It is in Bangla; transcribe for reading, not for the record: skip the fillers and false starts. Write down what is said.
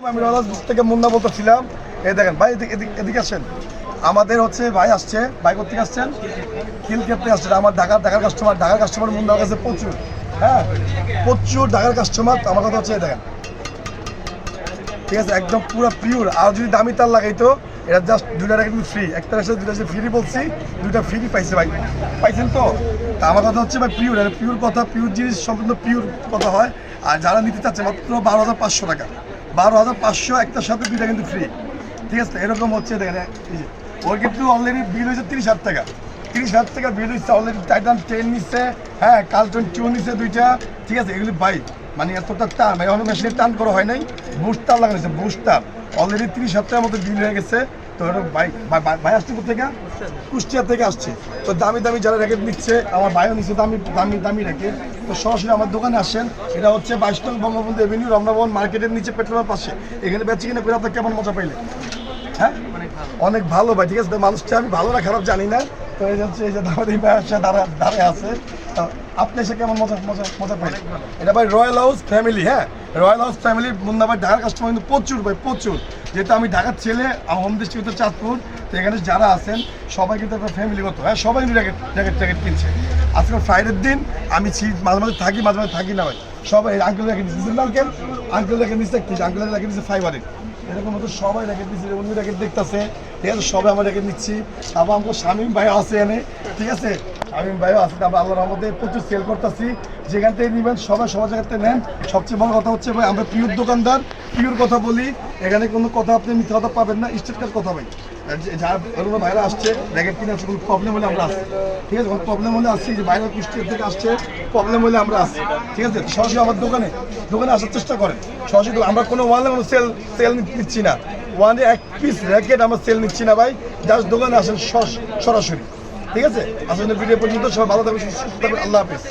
আমি রলাস থেকে মুন্না বলতেছিলাম। এই দেখেন ভাই, এদিকে আসেন। আমাদের হচ্ছে ভাই আসছে, ভাই কোথেকে আসছেন? খিলক্ষেত থেকে আসছেন। আমার ঢাকার কাস্টমার মুন্নার কাছে প্রচুর, হ্যাঁ প্রচুর ঢাকার কাস্টমার। আমার কথা হচ্ছে দেখেন, ঠিক আছে, একদম পুরো পিওর। আর যদি দামি তার লাগাইতো, এটা জাস্ট দুইটা কিন্তু ফ্রি, একটা এসে দুইটা ফ্রি বলছি, দুইটা ফ্রি পাইছে ভাই, পাইছেন তো? আমার কথা হচ্ছে ভাই পিওর, পিওর কথা, পিওর জিনিস সম্পূর্ণ পিওর কথা হয়। আর যারা নিতে চাচ্ছে মাত্র 12,500 টাকা, 12,500, একটার সাথে দুইটা কিন্তু ফ্রি, ঠিক আছে? এরকম হচ্ছে দেখেন, ওর কিন্তু অলরেডি বিল হয়েছে 30,000 টাকা, 30,000 টাকা বিল হচ্ছে অলরেডি। টাইটান 10 নিচ্ছে, হ্যাঁ কার্লটন 2 নিচ্ছে দুইটা, ঠিক আছে? এগুলি ভাই মানে এতটা টান ভাই, অনেক মেশিনে টান করা হয় নাই, বুস্টার লাগানো, বুস্টার অলরেডি 30,000 টাকার মতো বিল হয়ে গেছে। তো ভাই আসছে কোথেকে? কুষ্টিয়া থেকে আসছে। তো দামি দামি যারা র্যাকেট নিচ্ছে, আমার ভাইও নিচ্ছে দামি দামি দামি র্যাকেট, তো সরাসরি আমার দোকানে আসেন। এটা হচ্ছে 22 নং বঙ্গবন্ধু এভিনিউ, রমনা ভবন মার্কেটের নিচে, পেট্রোলের পাশে। এখানে বেচে কিনা করে আপনার কেমন মজা পাইলে? হ্যাঁ অনেক ভালো ভাই, ঠিক আছে? মানুষটা আমি ভালো না খারাপ জানি না, তো এই হচ্ছে এই যে দাঁড়ায় আছে। আপনি এসে কেমন মজা পাই? এটা ভাই রয়্যাল হাউস ফ্যামিলি, হ্যাঁ রয়্যাল হাউস ফ্যামিলি। মুন্না ভাই ঢাকার কাস্টমার কিন্তু প্রচুর ভাই, প্রচুর। যেহেতু আমি ঢাকার ছেলে, আমার হোম ডিস্ট্রিক্ট চাঁদপুর, তো এখানে যারা আছেন সবাই কিন্তু একটা ফ্যামিলিগত, হ্যাঁ সবাই কিন্তু র্যাকেট কিনছে। আজকে ফ্রাইডের দিন, আমি মাঝে মাঝে থাকি না ভাই। সবাই আঙ্কেল র্যাকেট নিচ্ছে, আঙ্কেল র্যাকেট নিচ্ছে, আঙ্কেল র্যাকেট নিচ্ছে ফাইবারের, এরকম মতো সবাই র্যাকেট নিচ্ছে, উনি র্যাকেট দেখতেছে, ঠিক আছে? সবাই আমার র্যাকেট নিচ্ছি। আবার আমার শামীম ভাই আছে এনে, ঠিক আছে? শামীম ভাইও আছে। আমরা আল্লাহর রহমতে প্রচুর সেল করতেছি। যেখান থেকে নেবেন সবাই সবার জায়গাতে নেন। সবচেয়ে বড় কথা হচ্ছে ভাই, আমরা পিওর দোকানদার, পিওর কথা বলি। এখানে কোনো কথা আপনি মিথ্যা কথা পাবেন না, স্টেটকার কথা ভাই। যারা ভাইরা আসছে র্যাকেট কিনে আসছে, কোনো প্রবলেম হলে আমরা আসছি, ঠিক আছে? কোনো প্রবলেম হলে আসছি, যে বাইরে কুষ্টিয়া থেকে আসছে, প্রবলেম হলে আমরা আসছি, ঠিক আছে? সরাসরি আমার দোকানে আসার চেষ্টা করেন সরাসরি। আমরা কোনো ওয়ানে কোনো সেল নিচ্ছি না, ওয়ানে এক পিস র্যাকেট আমরা সেল নিচ্ছি না ভাই। জাস্ট দোকানে আসেন সরাসরি, ঠিক আছে? আসলে ভিডিও পর্যন্ত সবাই ভালো থাকবে, সুস্থ থাকবে। আল্লাহ হাফিজ।